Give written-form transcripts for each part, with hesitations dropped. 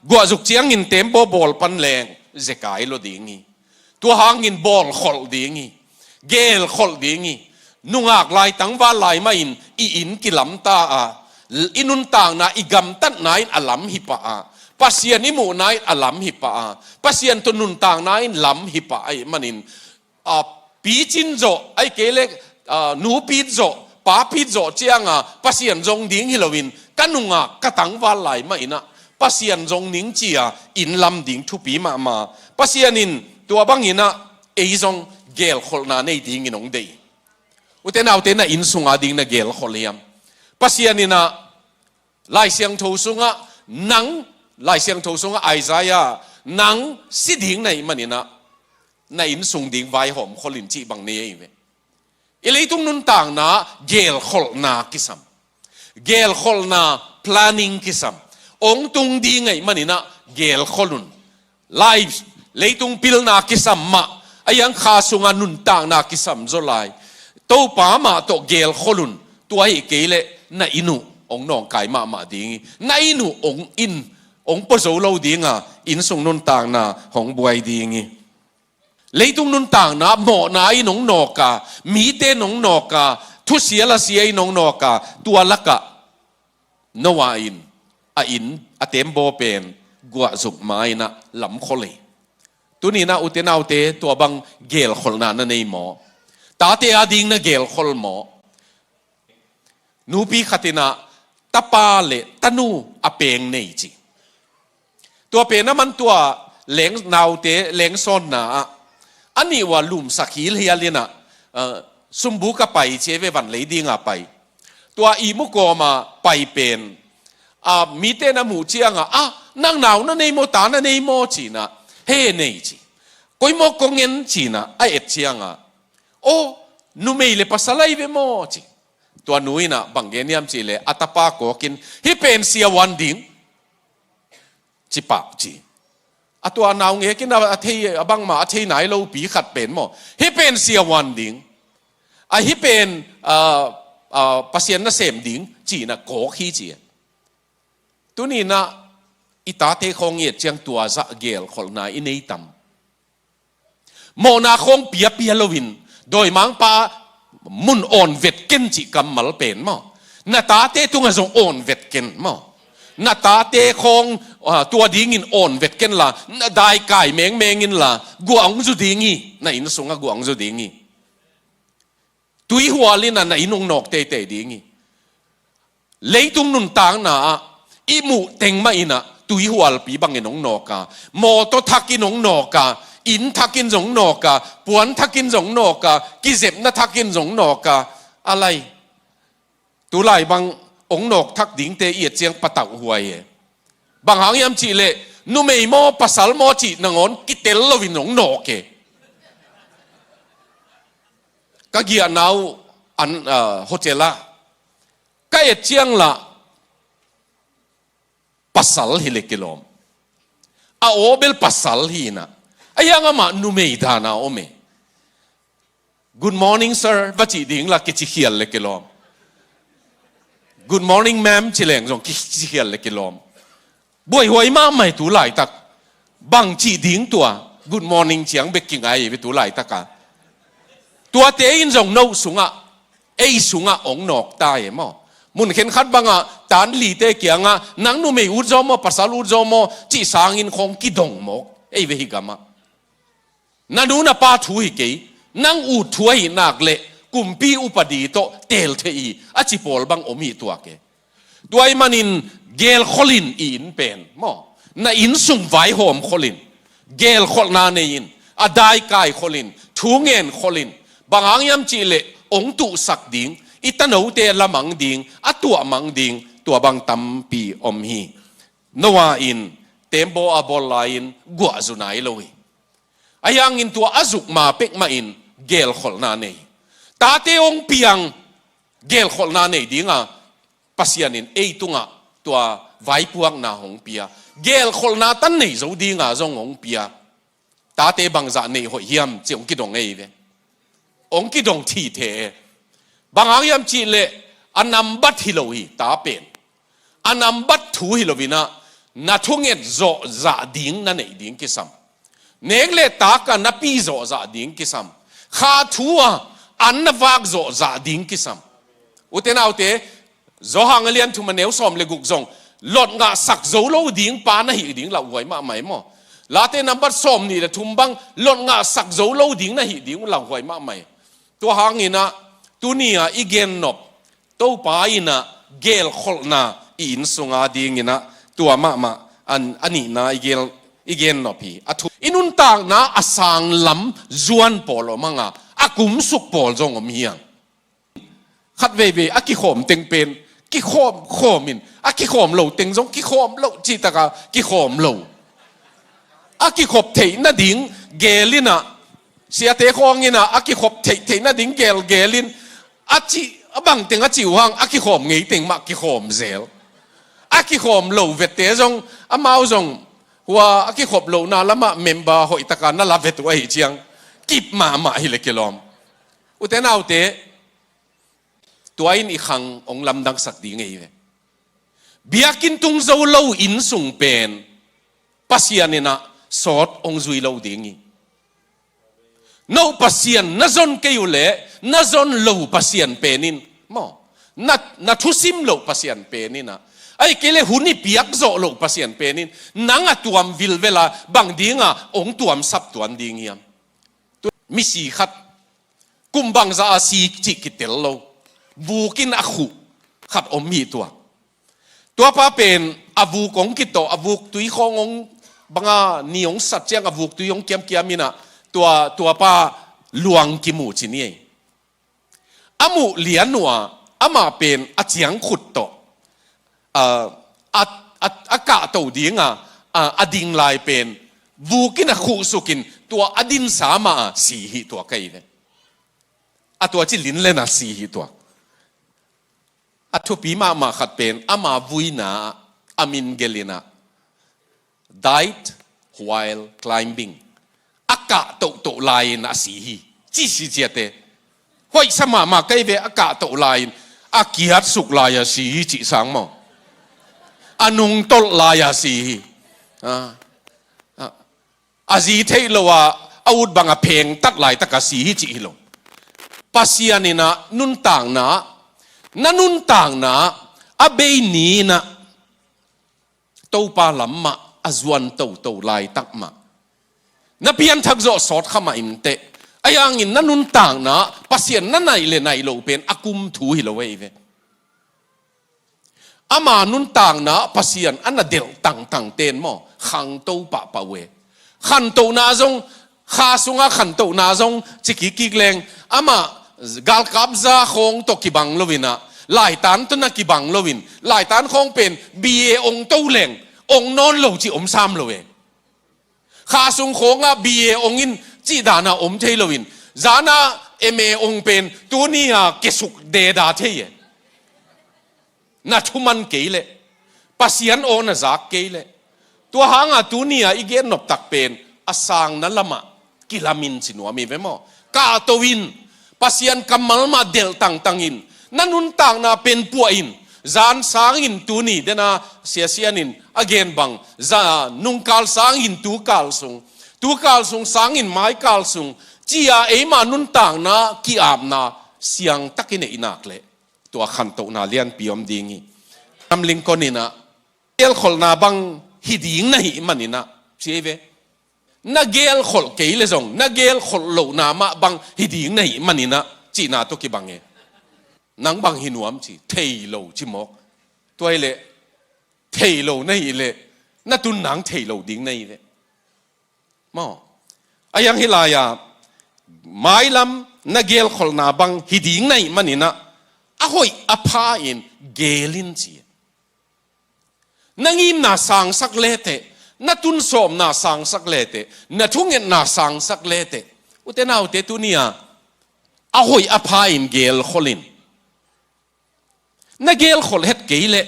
กัวจุกเจียงอินเต็มบอลปันแรงเจกายโลดีงี้ตัวหางอินบอลขลดีงี้เกลขลดีงี้นุ่งอักลายตั้งว่าลายไม่อินกิลำตาอินุนต่างนะอีกำตัดนายอลัมฮิปะปัสยานิมูนายอลัมฮิปะปัสยานตุนุนต่างนายลัมฮิปะไอมันอินปีจินโจไอเกเลนูปีโจป้าปีโจเจียงปัสยานจงดิ้งฮิโลวินกันนุ่งอักกตั้งว่าลายไม่นะปัสยานจงนิ่งเจียอินลำดิ้งทุปีมาปัสยานินตัวบางอินะเอจงเกลขลนาในดิ้งอินองเดย์อุตเนเอาเตนะอินสุงอาดิ้งนะเกลขลเลียมปัสยานินะลายเสียงทูสุงะนังลายเสียงทูสุงะไอซายานังสิดิ้งในมันนี่นะในอินสุงดิ้งไว้หอมขลินจีบังเนยเวอิเลยตุงนุนต่างนะเกลขลนากิสัมเกลขลนา planning กิสัมองตุงดิ้งไงมันนี่นะเกลขลุนไลฟ์เลยตุงพิลนากิสัมมาอายังข้าสุงานุนต่างนากิสัมโจไลตัวป้ามาตัวเกลขลุนตัวไอ้เกลน่ะอินุองน้องไก่มาดิ้งน่ะอินุองอินองปะโซโลดิ้งอินส่งนุนต่างนะของบวยดิ้งเลยตุงนุนต่างนะหมอนาอินองนอกามีเตนองนอกาทุเสียละเสียอินองนอกาตัวละกะนวาอินอินเต็มโบเป็นกัวจุกไม้นะลำโคเลยตัวนี้นะอุตเนาเตตัวบังเกลขลนาในหมอตาเตอดิ้งนะเกลขลหมอนูปีขัตินะตาปาเลตนูอเปงเนจิตัวเป็นนั้นมันตัวเหลงนาวเตเหลงซ้อนนะอันนี้ว่าลุมสักขีเฮียเลยนะสมบูก็ไปเชเววันเลยดิ้งไปตัวอีมุกอมาไปเป็นมีเตนะหมู่เจียงนั่งหนาวนั่นในโมตานั่นในโมจีนะเฮเนจิก็อีโมกงเงินจีนะไอเอเจียงโอ้นูไม่เลยภาษาไรเวโมจีตัวนุ้ยนะบางเงี้ยมจีเลยอัตปาโกกินฮิเป็นเสียวันดิ้งจีปากจีตัวนาวเงี้ยกินอาทิตย์บางมาอาทิตย์ไหนเราปีขัดเป็นมั้งฮิเป็นเสียวันดิ้งฮิเป็นปัสยานน่ะเสมดิ้งจีนะโกขี้จีตัวนี้นะอิตาเตคงเงียจังตัวจะเกลขลนาอินเนตัมโมนาคงเปียลวินโดยมังปามุนอ่อนเวทเกนจิกัมมัลเป็นมั้งนาตาเตตุงะจงอ่อนเวทเกนมั้งนาตาเตคงตัวดิ้งอินอ่อนเวทเกนละนาได้ไก่เมงอินละกวางจุดิ้งีนาอินสงะกวางจุดิ้งีตุยหัวลินะนาอินงนอกเตดิ้งีเลยตุงนุนต่างนะอีมูเต็งมาอินะตุยหัวปีบังเงินนอกาโมโตทักินนอกาอินทักินจงนอกาปวนทักินจงนอกากิเจ็บนะทักินจงนอกาอะไรตัวไหลบางองนอกทักดิ้งเตเอียดเจียงปะตะหวยบางหางยามจีเลนุไม่โมภาษาโมจีนงอนกิเตลวินจงนอกก็เกียนเอาอันโฮเจล่าก็เอียดเจียงละpasal hilekilom obel pasal hina ayang ama numeidana ome good morning sir bachi ding la kichihial lekilom good morning ma'am chileng jong kichihial lekilom boy hoi ma mai tu lai tak bang chi ding tua good morning chiang beking ai be tu lai taka tua te in jong no sunga ei sunga ong nok ta e moมุนเข็นขัดบังตานลีเตเกียงนังนูไม่อุดจอมภาษาอุดจอมจีสางอินคงกิดงมกเอเวหิกามะนันูน่ะป้าถุยเกยนังอุดถุยนักเละกุมปีอุปดีโตเตลเทอีอจิปอลบังอมีตัวเกด้วยมันินเกลขลินอินเป็นมอน่ะอินสุงไวหอมขลินเกลขลนาเนยินอดายกายขลินทูเงินขลินบางอย่างยามจีเละองตุสักดิ่งอิตาโนเตละมังดิงตัวมังดิงตัวบางตัมปีอมฮีนวาอินเต็มโบอาบอลไลน์กัวจุนัยเลยอายังอินตัวอาจุกมาเป็กมาอินเกลขลนาเนตาเตองเปียงเกลขลนาเนดิงปัสยานินตุงตัวไว้พวงนาหงเปียเกลขลนาตันเนจงดิงจงหงเปียตาเตบังจะเนหอยเฮียมเจ้าองกิดงเวองกิดงทีเทบางอย่างจีเลอันนำบัตรฮิโลวีตาเป็นอันนำบัตรถูฮิโลวีนะ na thunget zo za ding na nei ding kisam negle ta ka na pi zo za ding kisam kha thua an na wak zo za ding kisam uten autte zo hang lian thu maneu som le guk zong lot nga sak zo lo ding pa na hi ding la wai ma mai mo late number som ni le thum bang lot nga sak zo lo ding na hi ding la wai ma mai to hang ina tunia igen nop to pa ina gel kholna in sunga ding ina tua ma ani na igen nopi athu inun tang na asang lam zuan polo manga akum suk pol jong om hiang khat ve aki khom teng pen ki khomin aki khom lo teng jong ki khom lo chi taka ki khom lo aki khop thei na ding gelina sia te khongina aki khop thei na ding gelin achi abang teng achi wang aki khom ngei teng ma ki khom zel aki khom lo vete jong amao jong wa aki khop lo na lama member hoi taka na la vet wa hi chiang kip ma hi le kilom uten autte tuain i khang ong lam dang sak di ngei ve biakin tung zo lo in sung pen pasianina sot ong zui lo dingi no pasian na zon keule na zon lo pasian penin mo na thusim lo pasian penina ai kele huni piak zo lo pasian penin nanga tuam vilvela bang dinga ong tuam sap tuan dingiam mi si khat kumbang za si chi kitel lo bukin akhu khat om mi tua pa pen avu kong kito avuk tui khong ong banga niong sat chiang avuk tui ong kiamina tua pa luang ki mu chi ni amu lianwa ama pen achiang khut to aka to dinga ading lai pen vukin akhu sukin tua adin sama si hi tua kai ne atua chi lin le na si hi tua athu pi ma khat pen ama vuina amin gelina died while climbing aka to lai na si hi chi si chiate hoi sama ma kai ve aka to lai akiat suk lai si hi chi sang mo anung tol lai si hi azi theilowa out banga pheng tat lai taka si hi chi hilo pasianina nun tang na nanun tang na abei ni na to pa lamma azwan to lai takma na pian thak zo sot khama inte ayang in nanun tang na pasien na nai le nai lo pen akum thu hi lo we ve ama nun tang na pasien anna del tang ten mo khang to pa we khan to na zong kha sunga khan to na zong chiki ki leng ama gal kabza khong to ki bang lovina lai tan to na ki bang lovin lai tan khong pen ba ong to leng ong non lo chi om sam lo we kha sung khong a ba ong in chi da na om thei lovin zana ma ong pen tu ni a kesuk de da thei na thuman keile pasian on na zak keile tua hanga tu ni a igen nop tak pen asang na lama kilamin sinua mi vemo ka to win pasian kamal ma del tangin nanun tang na pen puain zan sang in tu ni dena sianin again bang za nung kal sang in tu kal sung sang in mai kal sung chia e ma nun tang na ki am na siang takine inak le tua khan to na lian piom dingi am linkonina el khol na bang hiding na hi manina sieve na gel khol keile zong na gel khol lo na ma bang hiding na hi manina chi na to ki bange nang bang hinuam chi thei lo chi mok toy le thei lo na hi le na tun nang thei lo ding na hi le mo ayang hilaya mai lam na gel khol na bang hiding na hi manina a hoi apha in gelin chi nangim na sang sak lete na tun som na sang sak lete na thungen na sang sak lete utenau te tunia a hoi apha in gel kholin na gel khol het keile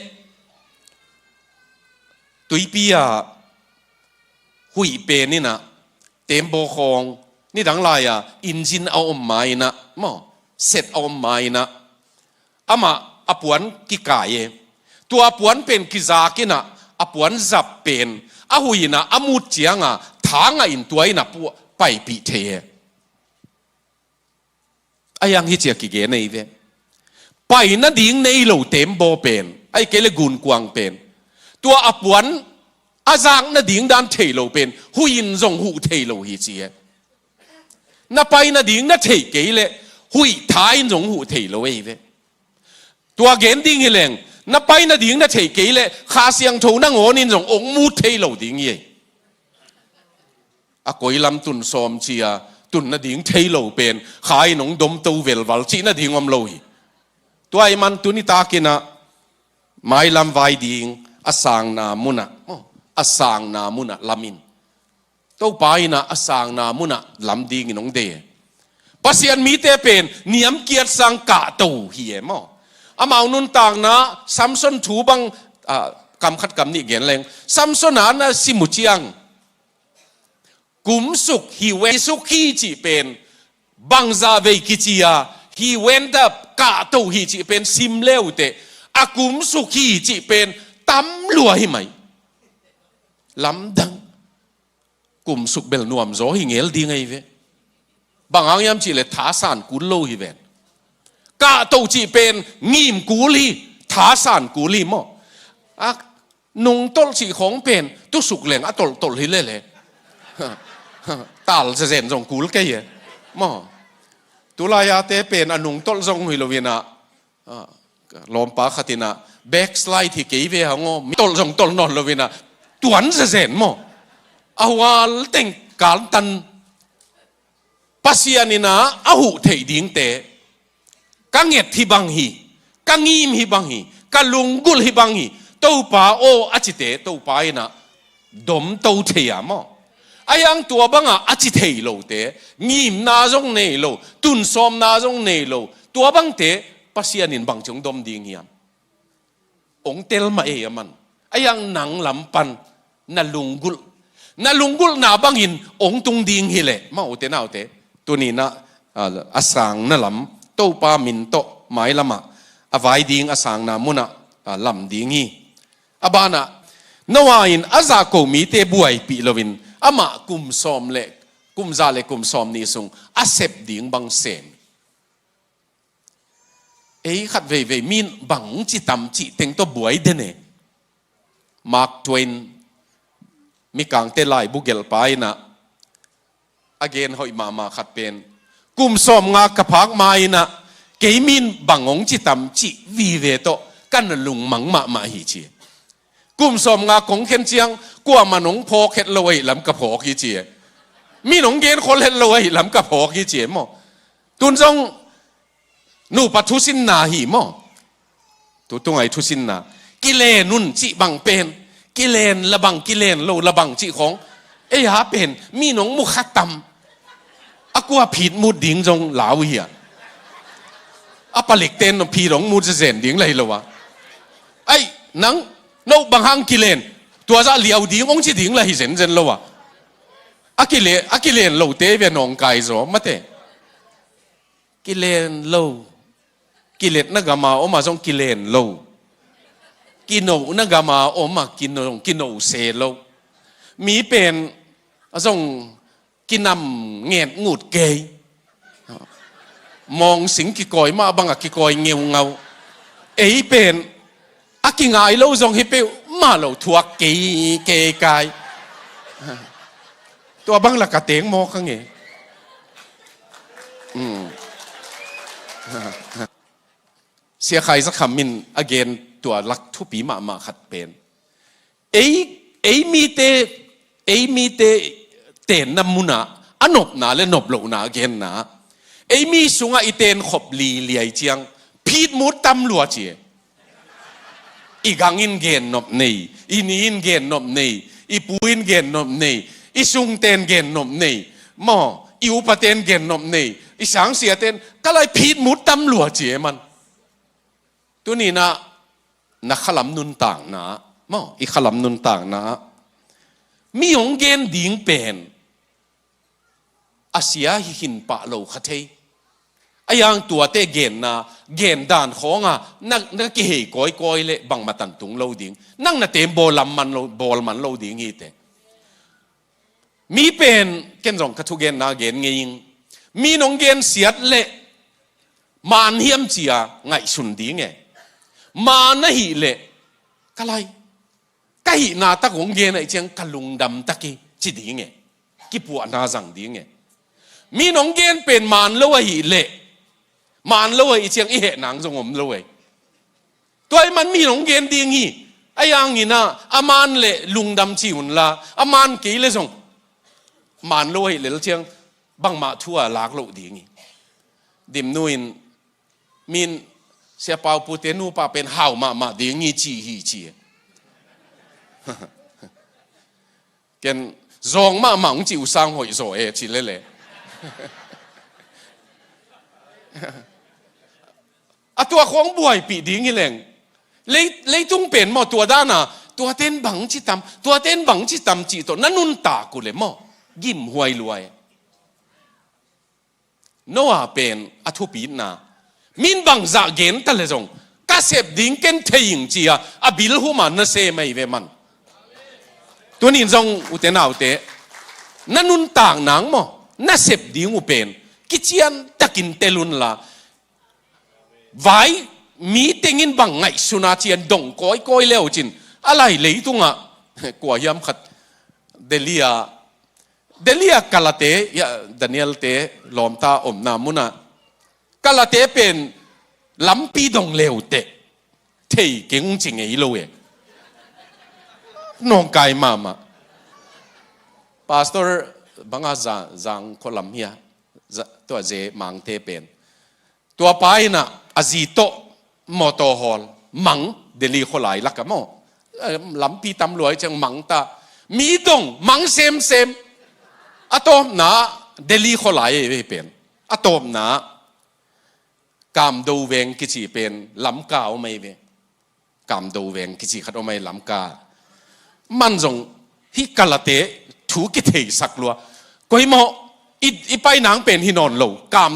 tuipia hui pe ni na tembo khong ni dang la ya engine a om mai na mo set om mai na ama apuan ki kaye tua puan pen ki za kina อปวนจับเป็นอาหุยนะอามุดเจียงทางอินตัวนะปัวไปปีเทอายังฮิเจียกิเกในเวไปนั่นดิ่งในโลเต็มโบเป็นไอ้เกลกุนกวางเป็นตัวอปวนอาจางนั่นดิ่งด้านเทโลเป็นหุยินจงหูเทโลฮิเจียนั่นไปนั่นดิ่งนั่นเทเกลหุยท้ายจงหูเทโลเอเวตัวเกณฑ์ดิ่งเฮลงนั่นไปนั่นดิ่งนั่นเทเกลข้าเสียงทูนั่งโอนินจงองมูเทโลดิ่งเย่อะกอยลำตุนซอมเชียตุนนั่นดิ่งเทโลเป็นขายหนองดมตูเวลวัลชีนั่นดิ่งอมโลยตัวไอ้มันตุนิตากินะไม่ลำไว้ดิ่งอาสางนามุนะอาสางนามุนะลามินตัวไปนะอาสางนามุนะลำดิ่งน้องเดปัสยันมีเตเป็นเนียมเกียรติสังกะตูเหี่ยมอามานุนต่างนะซัมซอนถูบังกำคัดกำนี่เกียนแรงซัมซอนนะสิมุจียงกุมสุขฮิเวสุขีจีเป็นบังซาเวกิจียฮิเวนดับกะตูฮิจีเป็นซิมเลวเตอากุมสุขีจีเป็นตำลัวหิไหมลำดังกุมสุขเบลนวมโซหิเงลดีไงเวบางอย่างจีเลท้าสานกุลโลหิเวนกะตูจีเป็นงีมกุลีท้าสานกุลีมั้งนุ่งตลจีของเป็นตุสุกเหลงตลหิเลเลยตาลจะเซนจงกุลแก่ยังมั้งตุลายาเตเป็นนุ่งตลจงหิโลเวนะลมปาขตินะแบ็กสไลด์ที่เกี่ยวกับงตลจงตลนอนโลเวนะตัวนั้นจะเซนมั้งเอาว่าเต็งการตันปัสยานินะอาหูเทดิ่งเตกังเงที่บังฮีกังงีมฮีบังฮีกัลุงกุลฮีบังฮีตัวป้าโออาจิเตตัวป้านะดมตัวเทียมอายังตัวบังอาจิเทโลเตงีมนาจงเนโลตุนซอมนาจงเนโลตัวบังเตปัสยานินบังจงดมดิ่งฮีองเตลมาเอมันอายังหนังลำปันนาลุงกุลนาบังหินองตุงดิ่งฮีเล่มาโอเตนาโอเตตัวนี้นะอาสางนั่นลำโตปามินโตหมายละมาอวายดิ่งอาสางนามุนะลำดิ่งฮีอบานะนวายินอาซาโกมีเตบวยปีลวินอามากุมซอมเล็กกุมซาเล็กกุมซอมนี่ซุงอาเซบดิ่งบังเซมขัดเวมินบังจิตำจิเต็งตัวบวยเดเนมาร์คทเวนมีกางเตลายบุเกลไปนะagain หอยมาขัดเป็นกุมสอมงากระพักไม้นะเกมินบังองจิตำจิวีเวโตกันลุงมังมาฮิจีกุมสอมงาของเข็นเจียงกว่ามันงพอเข็ดลอยลำกระพอกฮิจีมีหนงเกนคนเห็ดลอยลำกระพอกฮิจีมั้งตุนจงนูปัทุสินนาหิมั้งตัวตรงไหนทุสินนากิเลนุนจิบังเป็นกิเลนละบังกิเลนโลละบังจิของหาเป็นมีหนงมุขตัมอากัวผิดมูดดิ่งจงลาวเหียอาปลิกเต้นผีหลงมูดเสนดิ่งเลยละวะไอ้นังโนบางฮังกิเลนตัวจะเหลียวดิ่งองค์จิดิ่งเลยเสนเจนละวะอากิเลนโลเตเวนองไกโซมาเตกิเลนโลกิเลนนักมาออกมาจงกิเลนโลกินโนนักมาออกมากินโนเซโลมีเป็นส่งกินนำเงียบงูดเกยมองสิงกิกอยมาบังกิกอยเงียวเงาเป็นอากิงไงเราส่งให้เปมาเราทัวเกยกายตัวบังละกะเตงมอข้างเงเสียใครสักคำมิน again ตัวลักทุปีมาขัดเป็นมีเตเตนน้ำมุนะอันนบนาและนบโลนาเกนนะมีสุงอีเตนขบลีเลียเจียงพีดมุดตำลัวเจียอีกังอินเกนนบนี่อีนีอินเกนนบนี่อีปูอินเกนนบนี่อีสุงเตนเกนนบนี่มออีอุปเตนเกนนบนี่อีสังเสียเตนก็เลยพีดมุดตำลัวเจียมันตัวนี้นะนักขลัมนุนต่างนะมออีขลัมนุนต่างนะมีองเกนดิ่งเป็นอาเซียหินปะโลขัดเท ยังตัวเตเกนนะเกนด่านของนักเกี่ยก้อยเลยบังมาตันตุงเราดิ้งนั่งน่ะเต็มบอลมันเราดิ้งอีเตมีเป็นเกนรองกระทุเกนนาเกนเงียงมีน้องเกนเสียดเละมันเฮียมเจียไงสุนดิ้งไงมานะหิเละก็ไรก็หินาตะของเกนไอเจียงกะลุงดำตะกี้จีดิ้งไงกิปวดนาจังดิ้งไงมีน้องเกนเป็นมันแล้วหิเละมันเลยอีเชียงอีเหนังจงอมเลยตัวไอ้มันมีหลงเกณฑ์ดีงี้ไอ้ยังงี้นะอามันเละลุงดำชีหุ่นละอามันกี่เลยจงมันเลยเลยเชียงบังมาทั่วลากโลดีงี้ดิมนุยมินเสียเปาปูเตนูปาเป็นห่าวมาดีงี้จีฮีจีเกณฑ์รองมาหมังจิวสร้างหอยโซเอจีเล่ตัวของบวยปีดิ้งนี่แหละเลยต้องเป็นหมอตัวด้านน่ะตัวเต้นบังจิตตำตัวเต้นบังจิตตำจิตตัวนั่นนุ่นตากูเลยหมอยิ้มหวยรวยโน่าเป็นอัทุปีน่ะมินบังจะเกณฑ์ตะเลยจงกาเสพดิ้งเกณฑ์เทียงจีอ่ะบิลหูมันน่ะเสไม่เวมันตัวนี้จงอุเตนาอุเตนั่นนุ่นต่างหนังหมอน่ะเสพดิ้งอุเป็นกิจยันตะกินเตลุนละไว้มีเต็งินบังไงสุนาเจียนดงก้อยเลี้ยวจินอะไรเลยตุงอ่ะกว่ายามขัดเดลียกาลาเตยดานิเอลเตลอมตาอมนามุนะกาลาเตเป็นลำปีดงเลี้ยวเตเทเก่งจริงไงโลเอน้องกายมาพาสตอร์บังอาจังคนลำเฮียตัวเจมังเทเป็นตัวไปน่ะอาจิโตมอโตฮอลมังเดลีขลายลักกันมั้งลำปีตำรวจจังมังตามีตรงมังเซมอะตอมน่ะเดลีขลายไม่เป็นอะตอมน่ะกามดูเวงกิจิเป็นลำกาวไม่เป็นกามดูเวงกิจิขัดเอาไม่ลำกามันจงฮิกาลาเตถูกิเทสักลัวก็ให้หมออีไปหนังเป็นที่นอนโลกาม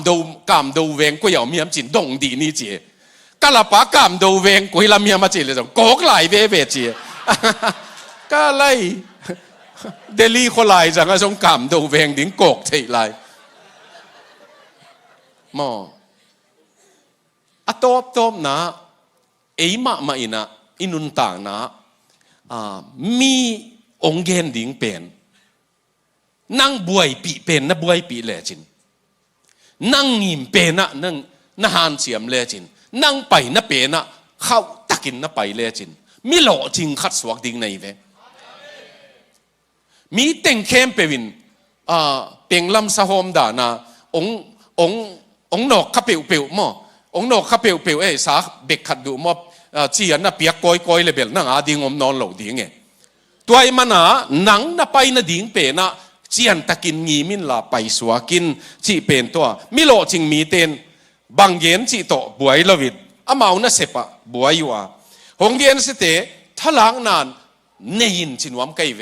ดูเวงก็อย่ามีน้ำจินดงดีนี่เจี๋ยกะละปากามดูเวงก็ให้ละมีมาเจี๋ยเลยจ้ะโกกไหลเว่เจี๋ยก็ไล่เดลีคนไหลจังก็ส่งกามดูเวงดิ้งโกกเจี๋ยไหลหมออะตบนะเอ้ยมาอินะอินุนต่างนะมีองเกนดิ้งเป็นนั่งบวยปีเป็นนะบวยปีเลจินนั่งหิมเป็นนะหานเสียมเลจินนั่งไปนะเป็นนะเข้าตักินนะไปเลจินมีหล่อจริงขัดสวกดิ่งในเวมีเต็งเข้มเปวินเต็งลำสะโฮมด่านะองนอกขับเปียวมั่องนอกขับเปียวสาเบกขัดดูมั่เจียนนะเปียกก้อยเลยเบลนั่งอาดิ่งอมนอนเหล่าดิ่งไงตัวไอ้มันหนังนะไปนะดิ่งเป็นนะเจียนตะกินงีมินลาไปสวากินจีเป็นตัวมิโลจิงมีเตนบางเย็นจีโตบวยลวิดอามาอุนเสปะบวยอยู่หงเย็นสเตทลางนานเนยินจินวามไกเว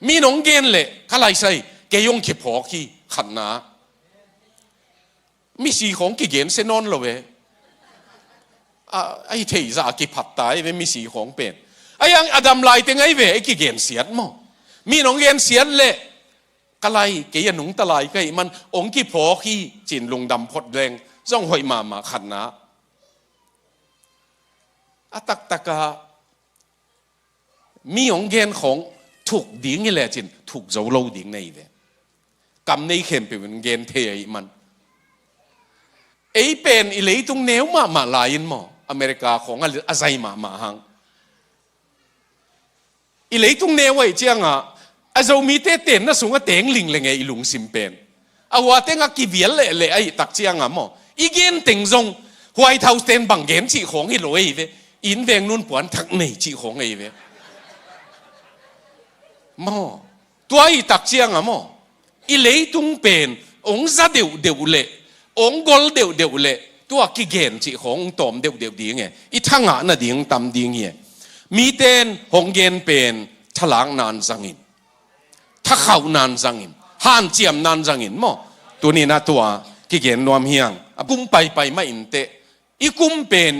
มีหนงเย็นเละขลายใส่เกยงขีพอขี้ขันนามีสีของกิเย็นเซนอนละเวไอ้เทยากิผัดตายเวมีสีของเป็นไอ้ยังอดัมไลเตงไงเวไอ้กิเย็นเสียดมั้งมีหนงเย็นเสียดเละกะไรเกี่ยหนุ่งตะไลก็มันองค์กี่พอขี้จินลงดำพดแรงจ้องหอยมาขันนะอัตักตะกะมีองค์เกณฑ์ของถูกดิ่งนี่แหละจินถูกเจ้าโลดิ่งในเวกำในเข้มเป็นเกณฑ์เทยมันไอ้เป็นอิเลยตรงแนวมาลายน์หมออเมริกาของอะไรมาหังอิเลยตรงแนวไว้เจียงอาจจะมีเต้นน่ะสูงก็เต็งลิงเลยไงอีหลุงซิมเป็นเอาว่าเต้งกิเวียนเลยไอ้ตักเจียงหมออีเกนเต็งจงหวยเท่าเต้นบังเกนจีของให้รวยเวอินเวงนุ่นปวนทักในจีของไอ้เวหมอตัวไอ้ตักเจียงหมออีเลยตุงเป็นองซาเดียวเละองกอลเดียวเละตัวกิเกนจีของตอมเดียวดีไงอีทั้งน่ะดิ่งตำดิ่งเงี้ยมีเต้นหงเกนเป็นฉลางนานสังอินถ้าเขานานจังอินห่านเจียมนานจังอินหมอตัวนี้นะตัว กิเกนนวมเฮียงกุมไปไม่อินเตอีกุมเป็น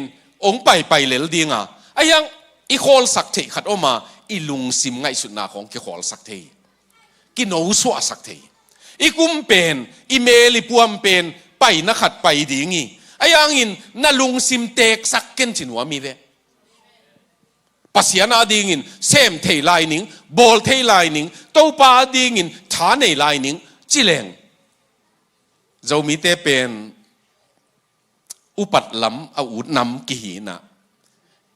องไปเลลดีงาไอ้ยังอีโคลสักเทขัดออกมาอีลุงซิมไงสุดนาของกิโคลสักเทกินโนสวสักเทอีกุมเป็นอีเมลิปวมเป็นไปนักขัดไปดีงี้ไอ้ยังอินนาลุงซิมเตกสักเกินจินวมีเวปัสยานาดีงินเซมเทไลนิงบอลเทไลนิงตัวปาดีงินฐานในไลนิงจิเลงเรามีเตเป็นอุปัตล้ำอาวุธนำกิหีนะ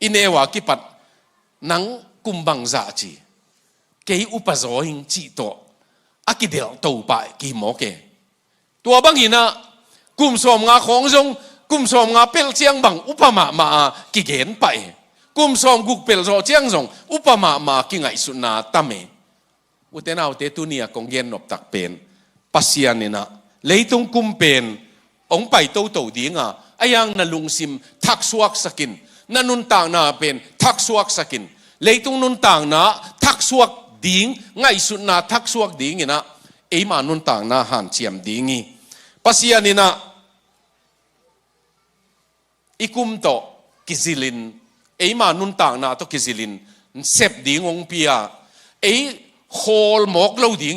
อินเอวากิปัดนังกุมบังซาจีเกยอุปโซหิงจีโตอากิเดลตัวปากิโมเกตัวบังหินะกุมสมงาของจงกุมสมงาเปลเจียงบังอุปมากิเกนไปกุมสมกุกเปลโซเจียงจงอุปมากิไงสุนาตามเมอุเทนาอุเตตุเนียกงเย็นนบตักเป็นปัสยานินะเลยตรงกุมเป็นองไปโตดีงาไอ้ยังนั่นลุงซิมทักสวกสกินนั่นนุนต่างนาเป็นทักสวกสกินเลยตรงนุนต่างนาทักสวกดิ้งไงสุดนาทักสวกดิ้งนะไอ้มานุนต่างนาหันเจียมดิ้งีปัสยานินะอีกุมโตกิซิลินไอ้มานุนต่างนาโตกิซิลินเสพดิ้งองเปียไอ้โคลหมกเล่าดิ้ง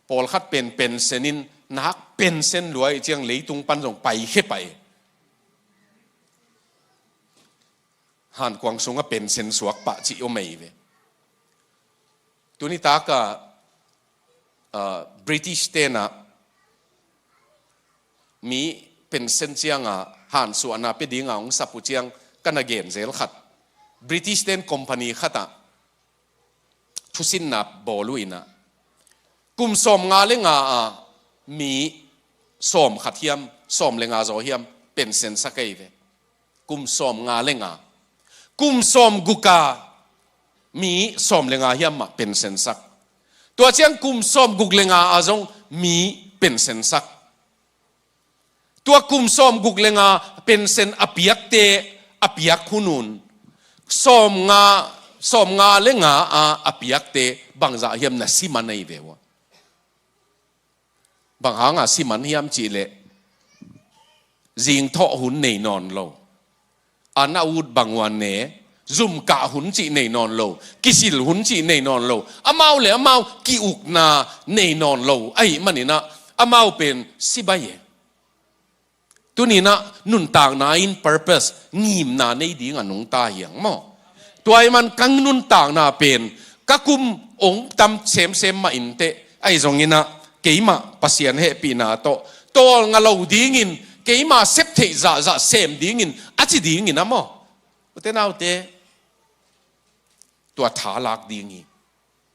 ปอลคัดเป็นเซนินนักเป็นเส้นรวยเจียงเลยตุงปันส่งไปแค่ไปหันกวางสงก็เป็นเส้นสวกปะจิโอเมย์เวตัวนี้ตากบริติชเตนะมีเป็นเส้นเจียงหันส่วนน่ะเป็นดิ้งของสับปุเจียงกันนักเก็นเซลขัดบริติชเตนคอมพานีขัดทุสินนับบอลุยนะกุมสมงาเลงามีสมขัดเทียมสมเลงาโจเทียมเป็นเซนสักไอเวกุมสมงาเลงากุมสมกุกามีสมเลงาเทียมมาเป็นเซนสักตัวเชียงกุมสมกุกเลงาอาจงมีเป็นเซนสักตัวกุมสมกุกเลงาเป็นเซนอภิยักเตอภิยักขุนุนสมงาเลงาอภิยักเตบางจะเทียมน่ะสิมันไอเววบางหางสิมันเฮียมจีเลจิงทอหุ่นในนอนโลอันอาวุธบางวันเนซุ่มกะหุ่นจีในนอนโลกิสิลหุ่นจีในนอนโลอาเมาเลยอาเมากิอุกนาในนอนโลไอ้มันนี่นะอาเมาเป็นสิบายตัวนี้นะนุนต่างนาอิน purpose งีมนาในดีงานุงตาเหียงมั่งตัวไอ้มันกังนุนต่างนาเป็นกักุมองตำเซมมาอินเตไอ้ตรงนี้นะเกี่ยมาปัสยานเฮปีนาโตงาเราดิ้งินเกี่ยมาเซฟเทจะเซมดิ้งินอาจิดิ้งินนะมั่งอุตเนาเตตัวถาลักดิ้งี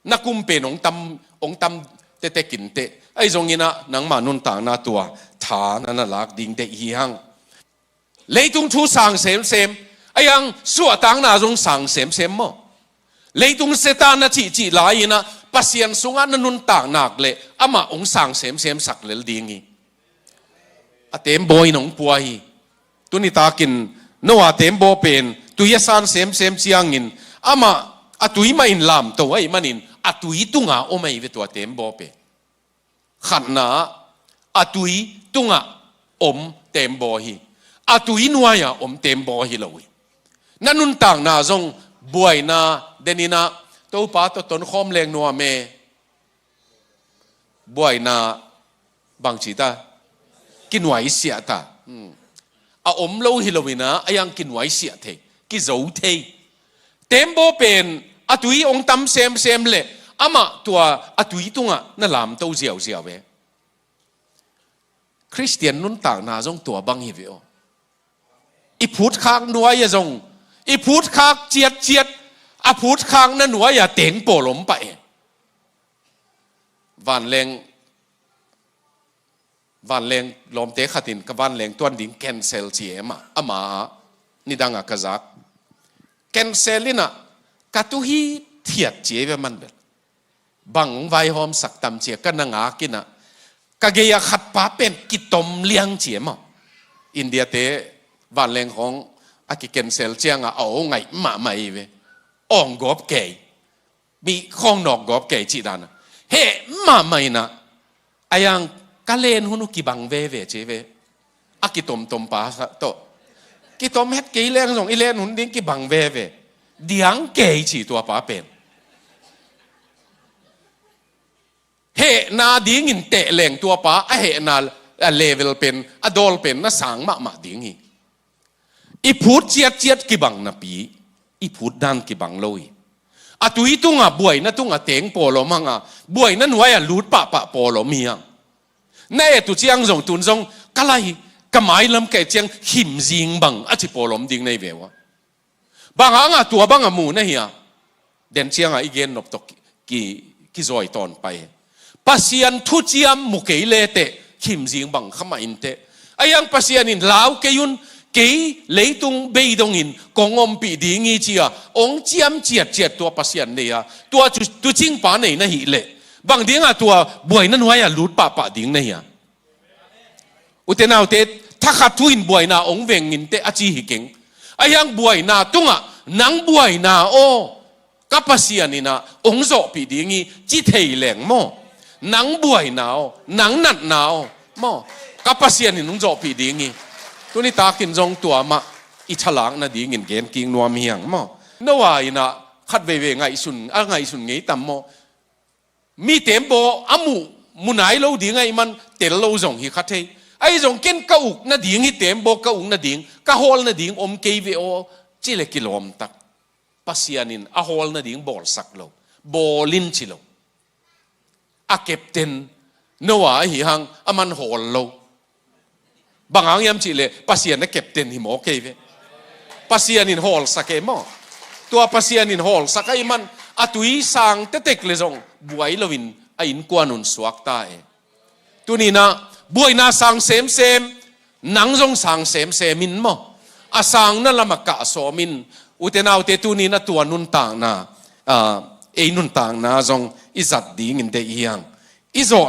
นักกุมเป็นองตำเตกินเตไอ้ตรงนี้นะนังมานุนต่างนาตัวฐานนั่นลักดิ้งเตอีหังเลยตุงทูสั่งเซมไอ้ยังสัวต่างนาจงสั่งเซมมั่งเลยตุงเซตานาจีหลายนะปัสยันสุงานนุนต่างนักเลยอามาองสั่งเซมสักเลลดีงี้อาเต็มบอยน้องป่วยตัวนี้ตากินโน้อาเต็มบอเป็นตุยสานเซมเจียงงินอามาอาตุยมาอินลามตัวไอ้มันอินอาตุยตุงาโอไม่เวตัวเต็มบอเป็นขันนาอาตุยตุงาอมเต็มบอฮีอาตุยนัวยอมเต็มบอฮีเลยนั่นนุนต่างนาจงบวยนาเดนินาตัวป้าตัวต้นข้อมแรงนัวเมบ่อยนาบางชีตากินไหวเสียตาอมเล่าฮิโลวินะยังกินไหวเสียเทกิโจเทเต็มโบเป็นอตุยองตำเซมเลยอามาตัวอตุยตุงนั่นลามตัวเจียวเวคริสเตียนนุ่นต่างนาจงตัวบังฮิวิโออีพูดค้างนัวยจงอีพูดค้างเจียดอาพูดค้างนั่นหนูอย่าเต็งโปหลมไปวันเลงลมเตะขัดินกับวันเลงตัวดิ่งแคนเซลเจียมาอามานี่ดังอากาศแคนเซลินะกัตุฮีเทียดเจียมันเบลบังไวหอมสักตำเจียกันนังอากินะกะเกียขัดป้าเป็นกิตมเลี้ยงเจียมาอินเดียเตะวันเลงของอากิแคนเซลเจียงเอาไงมาไม่เวอ่องกอบเกยมีข้องนอกกอบเกยจีดานะเฮ้มาไม่นะไอ้ยัง กะเลนหุนุกิบังเวเวเจเวอากิตมตมปาโตกิตมเฮ็ดกี่เลงส่งอีเลนหุนดิ้งกิบังเวเวเดียงเกยฉีตัวปาเป็นเฮนาดิ้งอินเตะเลงตัวปาเฮนาเลเวลเป็นอดอลเป็นน่าสังมาดิ้งอีพูดเจียดกิบังนาปีอีพูดดันกิบังลอยอะตุยตุงอ่ะบวยนะตุงอ่ะเต็งโปโลมังอ่ะบวยนั่นไว้อ่ะลูดปะโปโลมีอ่ะแน่ตุเจียงส่งตุนส่งกะไรกะหมายลำแก่เจียงหิมจิงบังอ่ะจิโปโลมดิ้งในเววะบางอ่ะตัวบางอ่ะหมูนะเฮียเด่นเจียงอ่ะอีเกนนบตกกี่ซอยตอนไปปัสยันทุเจียมมุกเกเลเตหิมจิงบังขมาอินเตไอ้ยังปัสยันอินลาวเกยุนกี่เลยตรงเบยตรงอินกงอมปีดีงี้เจียองเจียมเจียดตัวปัสยันเนี่ยตัวจุจิงป่าไหนนะฮิเล่บางทีอ่ะตัวบวยนั่นไว้อ่ะลูดปะดิ้งเนี่ยอุตนาอุตถ้าขัดทุนบวยนาองเวงอินเตอจีฮิเก่งไอ้ยังบวยนาตุงอ่ะนังบวยนาโอกับปัสยันนี่นะองโซปีดีงี้จิตเฮยแหลงโมนังบวยนานังนัดนาโมกับปัสยันนี่นุ่งโซปีดีงี้ตัวนี้ตากินจงตัวมาอิฉลางนะดีเงินเกณฑ์กิงนัวเมียงมั้งนว่าอินะขัดเวไงสุนไงสุนไงตั้มโมมีเต็มโบอามุนไหนเราดีไงมันเตลเราจงฮิคัดเฮไอ้จงเกณฑ์ก้าอุกนะดีฮิเต็มโบก้าอุกนะดีก้าฮอลนะดีอมเกยเวโอจิเลกิโลมตักปัสยานินอาฮอลนะดีบอลสักโลบอลินชิโลอาเก็บเต็นนว่าฮิฮังอามันฮอลโลบางอย่างจีเลยปัสยานะเก็บเต็นหิมโอเคเวปัสยานินฮอลสักเอมอตัวปัสยานินฮอลสักไอ้มันอตุยสังเตเต็กเลยจงบวยลวินไอ้อินกวานุนสวักตาตัวนี้นะบวยนาสังเซมนังจงสังเซมมินมออาสังนั่นละมักกะโสมินอุเทนเอาเตตัวนี้นะตัวนุนต่างนะนุนต่างนะจงอิจัดดีงินเดียงอิโซ